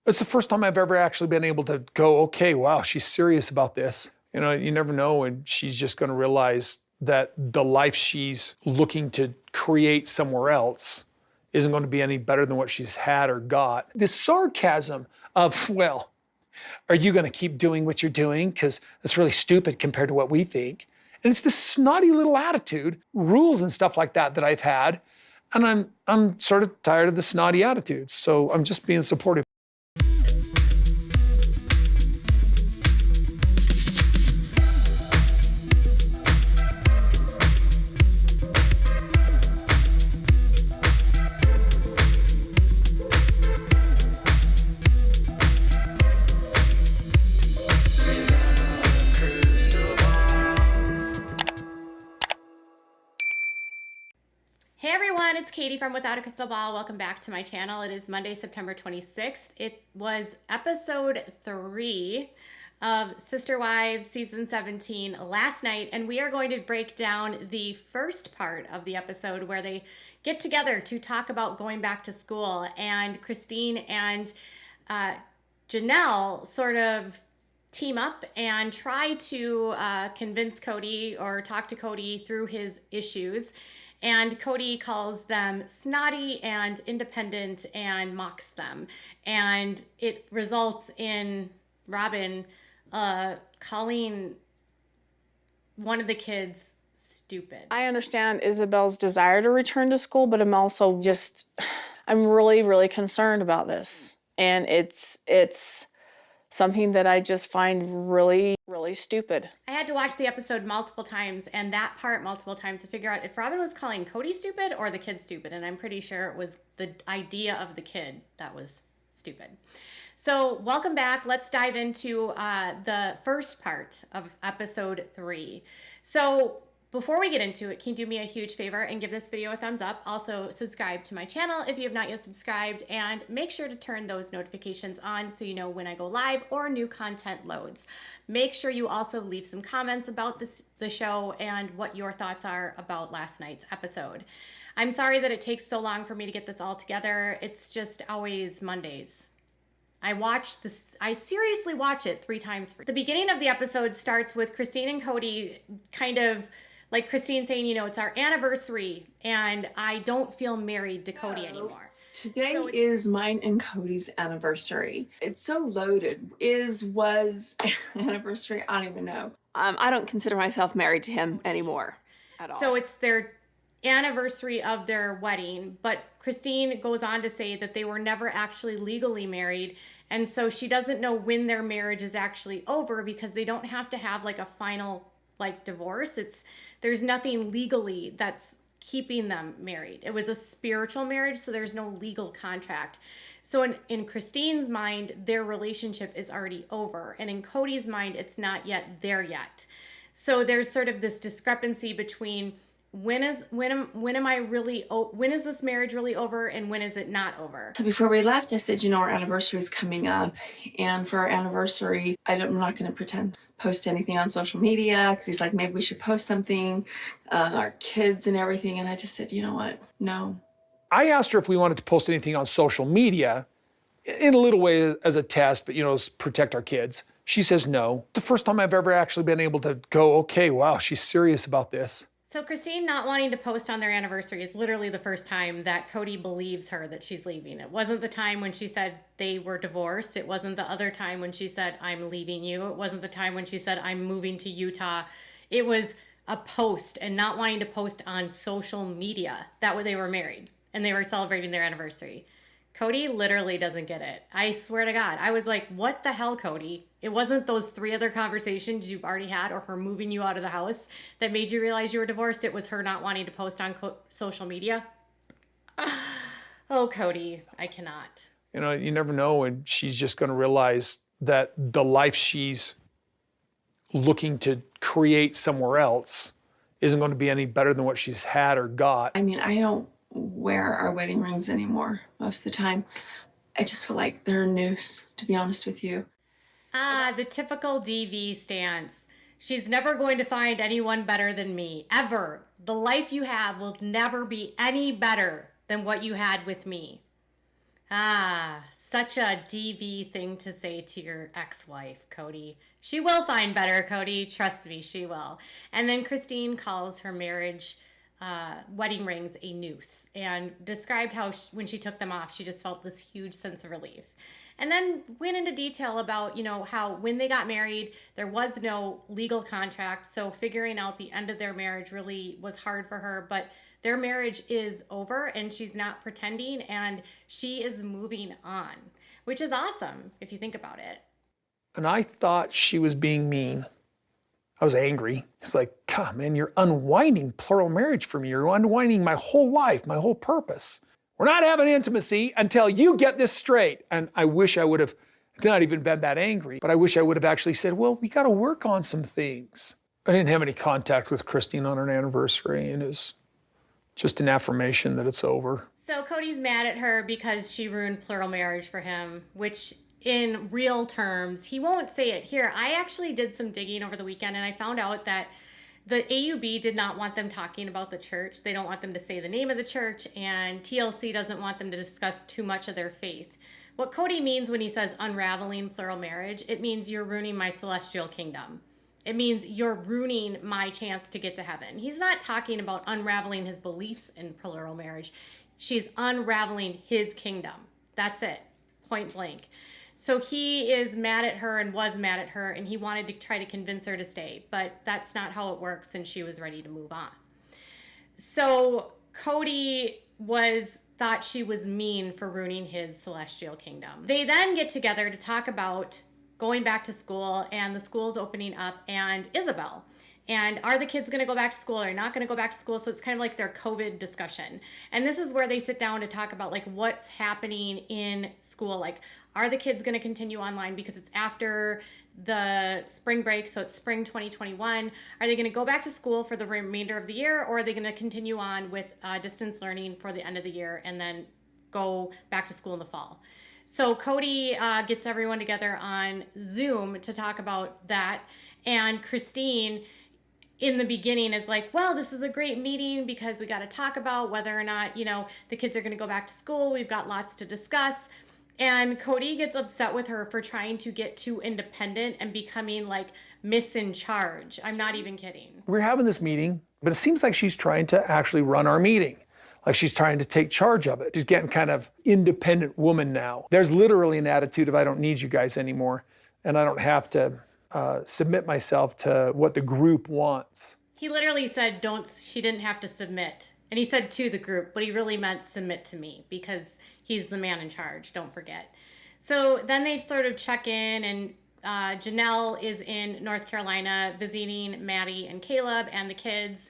It's the first time I've ever actually been able to go, okay, wow, she's serious about this. You know, you never know when she's just going to realize that the life she's looking to create somewhere else isn't going to be any better than what she's had or got. This sarcasm of, well, are you going to keep doing what you're doing? Because that's really stupid compared to what we think. And it's this snotty little attitude, rules and stuff like that I've had. And I'm sort of tired of the snotty attitudes. So I'm just being supportive. Hey everyone, it's Katie from Without a Crystal Ball. Welcome back to my channel. It is Monday, September 26th. It was episode 3 of Sister Wives season 17 last night, and we are going to break down the first part of the episode where they get together to talk about going back to school, and Christine and Janelle sort of team up and try to convince Cody or talk to Cody through his issues. And Cody calls them snotty and independent and mocks them. And it results in Robyn calling one of the kids stupid. I understand Ysabel's desire to return to school, but I'm also I'm really, really concerned about this. And it's something that I just find really, really stupid. I had to watch the episode multiple times and that part multiple times to figure out if Robyn was calling Cody stupid or the kid stupid. And I'm pretty sure it was the idea of the kid that was stupid. So welcome back. Let's dive into the first part of episode 3. So before we get into it, can you do me a huge favor and give this video a thumbs up? Also, subscribe to my channel if you have not yet subscribed, and make sure to turn those notifications on so you know when I go live or new content loads. Make sure you also leave some comments about the show and what your thoughts are about last night's episode. I'm sorry that it takes so long for me to get this all together. It's just always Mondays. I seriously watch it 3 times. The beginning of the episode starts with Christine and Cody kind of like Christine saying, you know, it's our anniversary and I don't feel married to Cody anymore. Today is mine and Cody's anniversary. It's so loaded. Was anniversary, I don't even know. I don't consider myself married to him anymore at all. So it's their anniversary of their wedding, but Christine goes on to say that they were never actually legally married, and so she doesn't know when their marriage is actually over because they don't have to have like a final divorce. There's nothing legally that's keeping them married. It was a spiritual marriage, so there's no legal contract. So in Christine's mind, their relationship is already over, and in Cody's mind, it's not yet there yet. So there's sort of this discrepancy between when is this marriage really over and when is it not over? So before we left, I said, you know, our anniversary is coming up, and for our anniversary, I'm not going to pretend post anything on social media, because he's like, maybe we should post something, our kids and everything. And I just said, you know what? No. I asked her if we wanted to post anything on social media in a little way as a test, but, you know, protect our kids. She says no. The first time I've ever actually been able to go, okay, wow, she's serious about this. So Christine not wanting to post on their anniversary is literally the first time that Cody believes her that she's leaving. It wasn't the time when she said they were divorced. It wasn't the other time when she said, I'm leaving you. It wasn't the time when she said, I'm moving to Utah. It was a post and not wanting to post on social media that they were married and they were celebrating their anniversary. Cody literally doesn't get it. I swear to God. I was like, what the hell, Cody? It wasn't those 3 other conversations you've already had or her moving you out of the house that made you realize you were divorced. It was her not wanting to post on social media. Oh, Cody, I cannot. You know, you never know when she's just going to realize that the life she's looking to create somewhere else isn't going to be any better than what she's had or got. I mean, I don't wear our wedding rings anymore most of the time. I just feel like they're a noose, to be honest with you. The typical DV stance. She's never going to find anyone better than me, ever. The life you have will never be any better than what you had with me. such a DV thing to say to your ex-wife, Kody. She will find better, Kody. Trust me, she will. And then Christine calls her marriage wedding rings a noose and described how when she took them off, she just felt this huge sense of relief. And then went into detail about, how when they got married, there was no legal contract. So figuring out the end of their marriage really was hard for her. But their marriage is over and she's not pretending and she is moving on, which is awesome if you think about it. And I thought she was being mean. I was angry. It's like, God, man, you're unwinding plural marriage for me. You're unwinding my whole life, my whole purpose. We're not having intimacy until you get this straight. And I wish I would have not even been that angry, but I wish I would have actually said, well, we got to work on some things. I didn't have any contact with Christine on her anniversary, and it was just an affirmation that it's over. So Kody's mad at her because she ruined plural marriage for him, which in real terms, he won't say it here. I actually did some digging over the weekend and I found out that the AUB did not want them talking about the church. They don't want them to say the name of the church, and TLC doesn't want them to discuss too much of their faith. What Kody means when he says unraveling plural marriage, it means you're ruining my celestial kingdom. It means you're ruining my chance to get to heaven. He's not talking about unraveling his beliefs in plural marriage. She's unraveling his kingdom. That's it, point blank. So he is mad at her and was mad at her, and he wanted to try to convince her to stay, but that's not how it works, and she was ready to move on. So Kody thought she was mean for ruining his celestial kingdom. They then get together to talk about going back to school and the school's opening up and Ysabel. And are the kids going to go back to school or not going to go back to school? So it's kind of like their COVID discussion. And this is where they sit down to talk about like what's happening in school. Like, are the kids going to continue online because it's after the spring break? So it's spring 2021. Are they going to go back to school for the remainder of the year, or are they going to continue on with distance learning for the end of the year and then go back to school in the fall? So Kody gets everyone together on Zoom to talk about that. And Christine, in the beginning, is like, well, this is a great meeting because we got to talk about whether or not, the kids are going to go back to school. We've got lots to discuss. And Kody gets upset with her for trying to get too independent and becoming like Miss in charge. I'm not even kidding. We're having this meeting, but it seems like she's trying to actually run our meeting. Like she's trying to take charge of it. She's getting kind of independent woman now. There's literally an attitude of I don't need you guys anymore, and I don't have to submit myself to what the group wants. He literally said, she didn't have to submit. And he said to the group, but he really meant submit to me because he's the man in charge, don't forget. So then they sort of check in, and Janelle is in North Carolina visiting Maddie and Caleb and the kids.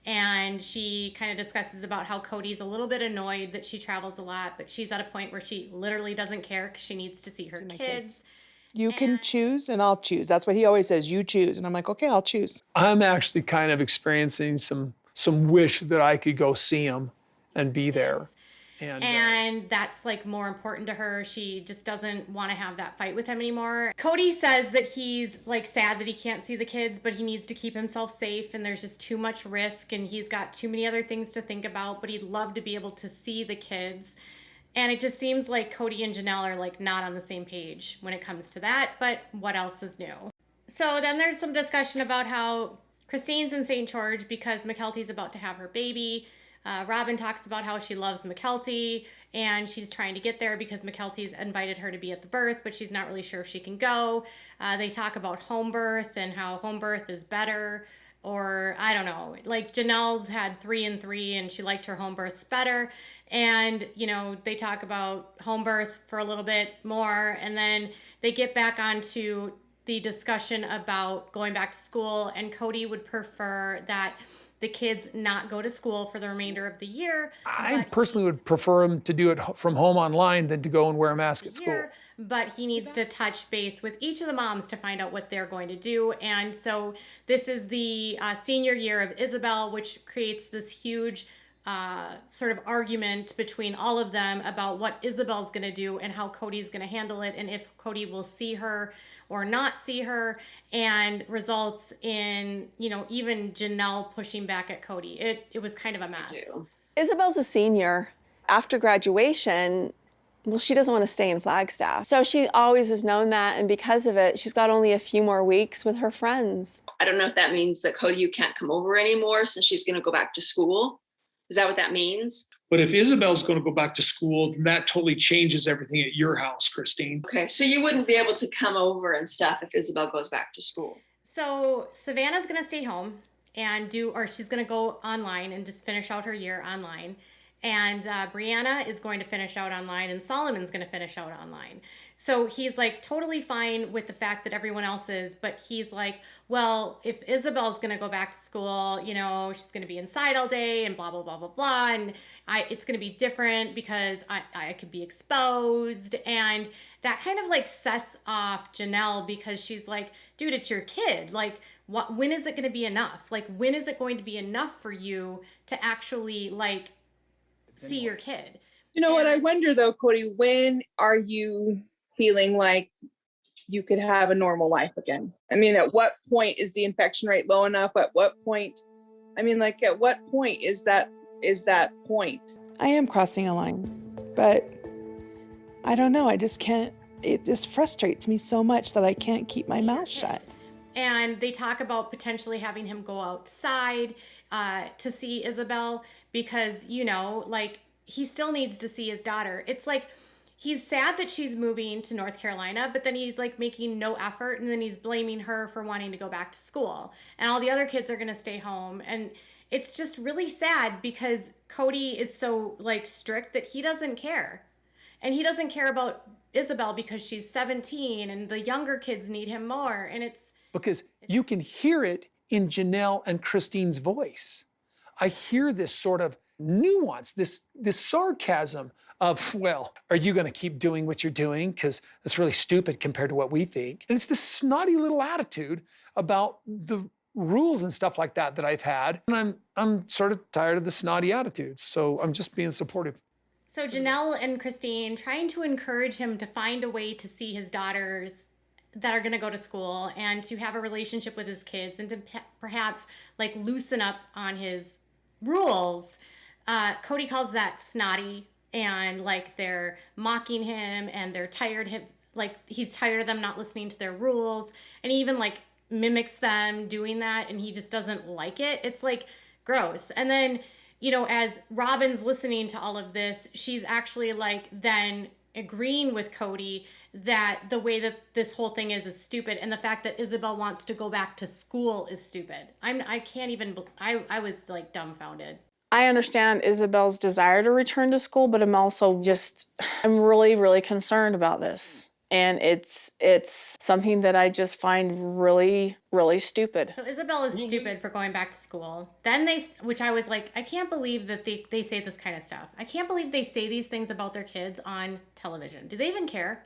And she kind of discusses about how Kody's a little bit annoyed that she travels a lot, but she's at a point where she literally doesn't care because she needs to see her kids. You can choose and I'll choose. That's what he always says, you choose. And I'm like, okay, I'll choose. I'm actually kind of experiencing some wish that I could go see him and be there. And that's like more important to her. She just doesn't want to have that fight with him anymore. Kody says that he's like sad that he can't see the kids, but he needs to keep himself safe and there's just too much risk and he's got too many other things to think about, but he'd love to be able to see the kids. And it just seems like Kody and Janelle are like not on the same page when it comes to that, but what else is new? So then there's some discussion about how Christine's in St. George because McKelty's about to have her baby. Robyn talks about how she loves McKelty and she's trying to get there because McKelty's invited her to be at the birth, but she's not really sure if she can go. They talk about home birth and how home birth is better, or I don't know, like Janelle's had 3 and 3 and she liked her home births better. And, they talk about home birth for a little bit more, and then they get back onto the discussion about going back to school, and Kody would prefer that the kids not go to school for the remainder of the year. I personally would prefer him to do it from home online than to go and wear a mask at school. But he needs to touch base with each of the moms to find out what they're going to do. And so this is the senior year of Ysabel, which creates this huge sort of argument between all of them about what Ysabel's going to do and how Kody's going to handle it, and if Kody will see her or not see her, and results in, even Janelle pushing back at Kody. It was kind of a mess. Ysabel's a senior. After graduation, Well, she doesn't want to stay in Flagstaff. So she always has known that. And because of it, she's got only a few more weeks with her friends. I don't know if that means that Kody, you can't come over anymore since she's going to go back to school. Is that what that means? But if Ysabel's going to go back to school, then that totally changes everything at your house, Christine. Okay, so you wouldn't be able to come over and stuff if Ysabel goes back to school. So Savannah's going to stay home and she's going to go online and just finish out her year online. And Brianna is going to finish out online, and Solomon's going to finish out online. So he's like totally fine with the fact that everyone else is, but he's like, well, if Ysabel's going to go back to school, you know, she's going to be inside all day and blah, blah, blah, blah, blah. And it's going to be different because I could be exposed. And that kind of like sets off Janelle, because she's like, dude, it's your kid. Like, when is it going to be enough? Like, when is it going to be enough for you to actually like see your kid? You know what I wonder though, Kody, when are you feeling like you could have a normal life again? I mean, at what point is the infection rate low enough? At what point, I mean, like at what point is that point? I am crossing a line, but I don't know. I just can't, it just frustrates me so much that I can't keep my mouth shut. And they talk about potentially having him go outside to see Ysabel, because, you know, like he still needs to see his daughter. It's like he's sad that she's moving to North Carolina, but then he's like making no effort, and then he's blaming her for wanting to go back to school. And all the other kids are going to stay home. And it's just really sad because Kody is so like strict that he doesn't care. And he doesn't care about Ysabel because she's 17 and the younger kids need him more. And it's because you can hear it in Janelle and Christine's voice. I hear this sort of nuance, this sarcasm of, well, are you going to keep doing what you're doing? Because that's really stupid compared to what we think. And it's this snotty little attitude about the rules and stuff like that I've had. And I'm sort of tired of the snotty attitudes. So I'm just being supportive. So Janelle and Christine trying to encourage him to find a way to see his daughters that are going to go to school and to have a relationship with his kids and to perhaps like loosen up on his rules. Kody calls that snotty, and like they're mocking him and they're like he's tired of them not listening to their rules, and he even like mimics them doing that, and he just doesn't like it. It's like gross. And then, you know, as Robyn's listening to all of this, she's actually like then agreeing with Kody that the way that this whole thing is stupid, and the fact that Ysabel wants to go back to school is stupid. I can't even, I was like dumbfounded. I understand Ysabel's desire to return to school, but I'm really, really concerned about this. And it's something that I just find really, really stupid. So Ysabel is stupid for going back to school. Then which I was like, I can't believe that they say this kind of stuff. I can't believe they say these things about their kids on television. Do they even care?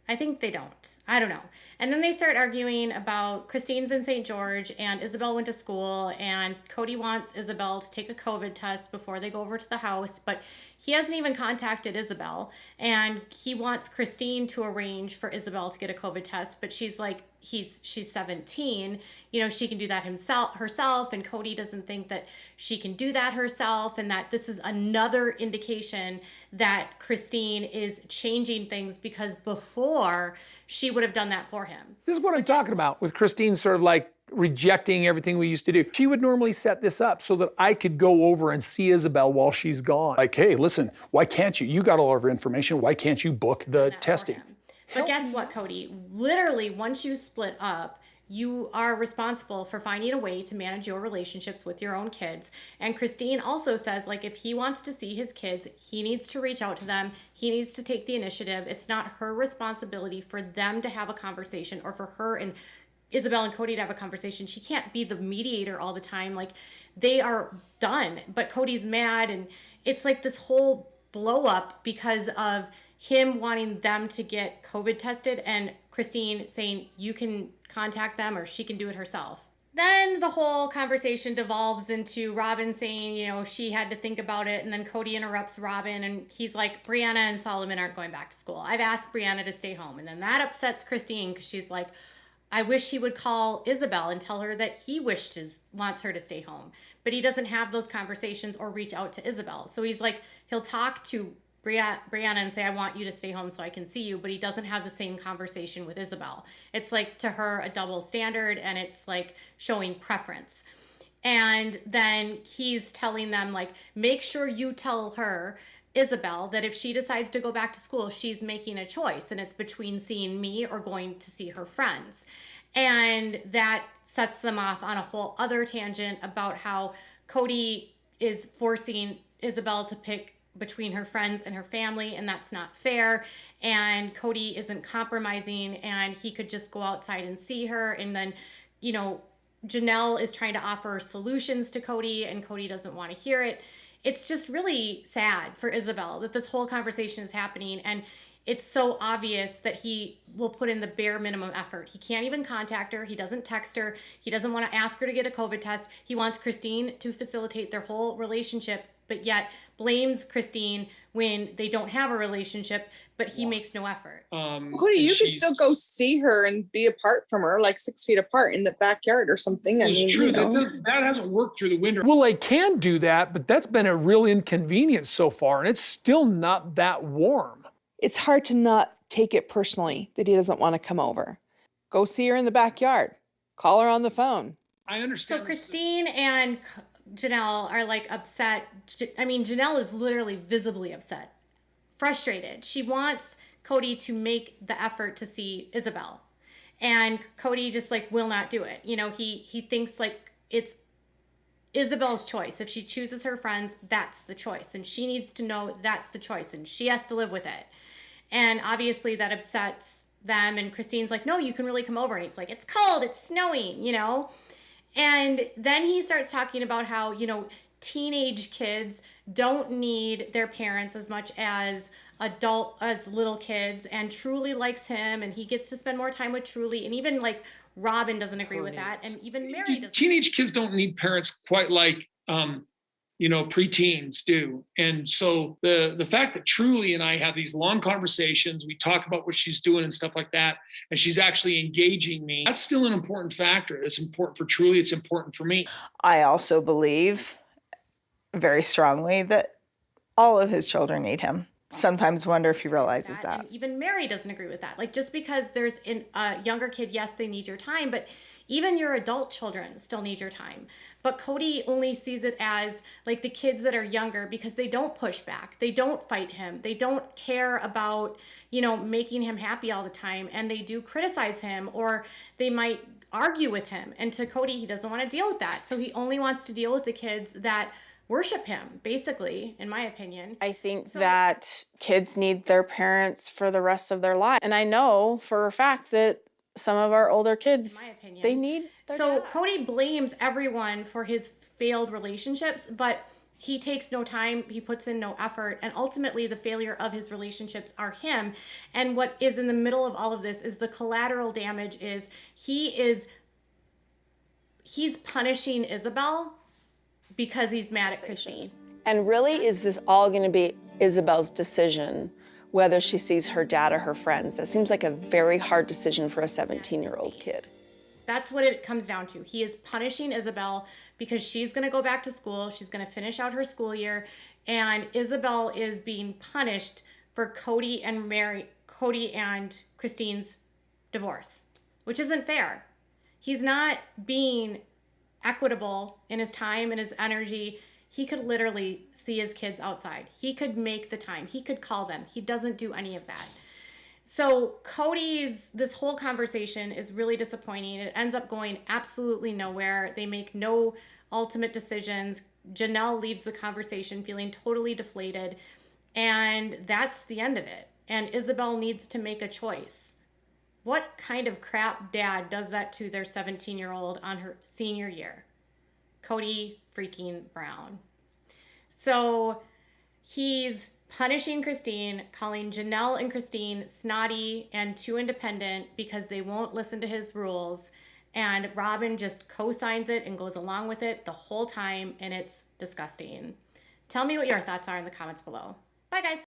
I think they don't. I don't know. And then they start arguing about Christine's in St. George and Ysabel went to school, and Kody wants Ysabel to take a COVID test before they go over to the house, but he hasn't even contacted Ysabel, and he wants Christine to arrange for Ysabel to get a COVID test, but she's like, she's 17, you know, she can do that herself, and Kody doesn't think that she can do that herself, and that this is another indication that Christine is changing things, because before she would have done that for him. This is what I'm talking about with Christine sort of like rejecting everything we used to do. She would normally set this up so that I could go over and see Ysabel while she's gone. Like, hey, listen, why can't you? You got all of her information. Why can't you book the testing? But guess what, Kody? Literally, once you split up, you are responsible for finding a way to manage your relationships with your own kids. And Christine also says, like, if he wants to see his kids, he needs to reach out to them. He needs to take the initiative. It's not her responsibility for them to have a conversation, or for her and Ysabel and Kody to have a conversation. She can't be the mediator all the time. Like, they are done. But Kody's mad, and it's like this whole blow up because of him wanting them to get COVID tested and Christine saying you can contact them or she can do it herself. Then the whole conversation devolves into Robyn saying, you know, she had to think about it, and then Kody interrupts Robyn, and he's like, Brianna and Solomon aren't going back to school. I've asked Brianna to stay home. And then that upsets Christine, because she's like, I wish he would call Ysabel and tell her that he wants her to stay home. But he doesn't have those conversations or reach out to Ysabel. So he's like, he'll talk to Brianna and say, I want you to stay home so I can see you, but he doesn't have the same conversation with Ysabel. It's like to her a double standard, and it's like showing preference. And then he's telling them, like, make sure you tell her, Ysabel, that if she decides to go back to school, she's making a choice, and it's between seeing me or going to see her friends. And that sets them off on a whole other tangent about how Kody is forcing Ysabel to pick between her friends and her family, and that's not fair. And Kody isn't compromising, and he could just go outside and see her. And then, you know, Janelle is trying to offer solutions to Kody, and Kody doesn't want to hear it. It's just really sad for Ysabel that this whole conversation is happening, and it's so obvious that he will put in the bare minimum effort. He can't even contact her. He doesn't text her. He doesn't want to ask her to get a COVID test. He wants Christine to facilitate their whole relationship, but yet blames Christine when they don't have a relationship, but he makes no effort. Cody, you could still go see her and be apart from her, like 6 feet apart in the backyard or something. I mean, true. you know. That hasn't worked through the winter. Well, I can do that, but that's been a real inconvenience so far, and it's still not that warm. It's hard to not take it personally that he doesn't want to come over. Go see her in the backyard. Call her on the phone. I understand. So Christine and Janelle are like upset. I mean, Janelle is literally visibly upset, frustrated. She wants Kody to make the effort to see Ysabel, and Kody just like will not do it. You know, he thinks like it's Ysabel's choice. If she chooses her friends, that's the choice, and she needs to know that's the choice, and she has to live with it. And obviously that upsets them, and Christine's like, no, you can really come over. And it's like, it's cold, it's snowing, you know? And then he starts talking about how, you know, teenage kids don't need their parents as much as little kids, and Truly likes him, and he gets to spend more time with Truly. And even like Robyn doesn't agree with that, and even Mary doesn't. Teenage kids don't need parents quite like you know, preteens do. And so the fact that Truly and I have these long conversations, we talk about what she's doing and stuff like that, and she's actually engaging me, that's still an important factor. It's important for Truly, it's important for me. I also believe very strongly that all of his children need him. Sometimes wonder if he realizes that. And even Mary doesn't agree with that. Like, just because there's a younger kid, yes, they need your time, but even your adult children still need your time. But Kody only sees it as like the kids that are younger, because they don't push back. They don't fight him. They don't care about, you know, making him happy all the time. And they do criticize him, or they might argue with him. And to Kody, he doesn't want to deal with that. So he only wants to deal with the kids that worship him, basically, in my opinion. I think that kids need their parents for the rest of their life. And I know for a fact that some of our older kids, in my opinion, they need their So dad. Kody blames everyone for his failed relationships, but he takes no time, he puts in no effort, and ultimately the failure of his relationships are him. And what is in the middle of all of this is the collateral damage is he's punishing Ysabel because he's mad at Christine. And really, is this all going to be Ysabel's decision, whether she sees her dad or her friends? That seems like a very hard decision for a 17-year-old kid. That's what it comes down to. He is punishing Ysabel because she's going to go back to school. She's going to finish out her school year. And Ysabel is being punished for Kody and Christine's divorce, which isn't fair. He's not being equitable in his time and his energy. He could literally see his kids outside. He could make the time. He could call them. He doesn't do any of that. So this whole conversation is really disappointing. It ends up going absolutely nowhere. They make no ultimate decisions. Janelle leaves the conversation feeling totally deflated. And that's the end of it. And Ysabel needs to make a choice. What kind of crap dad does that to their 17-year-old on her senior year? Kody freaking Brown. So he's punishing Christine, calling Janelle and Christine snotty and too independent because they won't listen to his rules. And Robyn just co-signs it and goes along with it the whole time, and it's disgusting. Tell me what your thoughts are in the comments below. Bye, guys.